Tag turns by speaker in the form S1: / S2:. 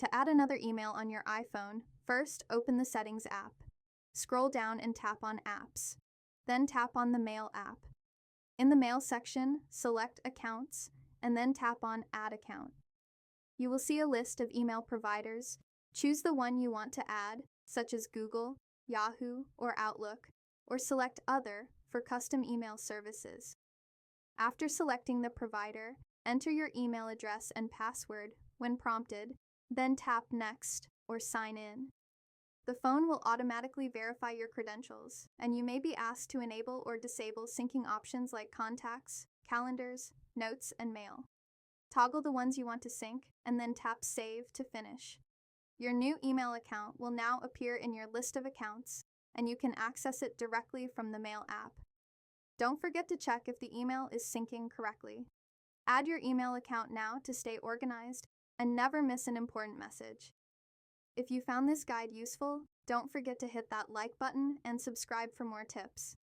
S1: To add another email on your iPhone, first open the Settings app. Scroll down and tap on Apps. Then tap on the Mail app. In the Mail section, select Accounts, and then tap on Add Account. You will see a list of email providers. Choose the one you want to add, such as Google, Yahoo, or Outlook, or select Other for custom email services. After selecting the provider, enter your email address and password when prompted, then tap Next or Sign In. The phone will automatically verify your credentials, and you may be asked to enable or disable syncing options like contacts, calendars, notes, and mail. Toggle the ones you want to sync, and then tap Save to finish. Your new email account will now appear in your list of accounts, and you can access it directly from the Mail app. Don't forget to check if the email is syncing correctly. Add your email account now to stay organized and never miss an important message. If you found this guide useful, don't forget to hit that like button and subscribe for more tips.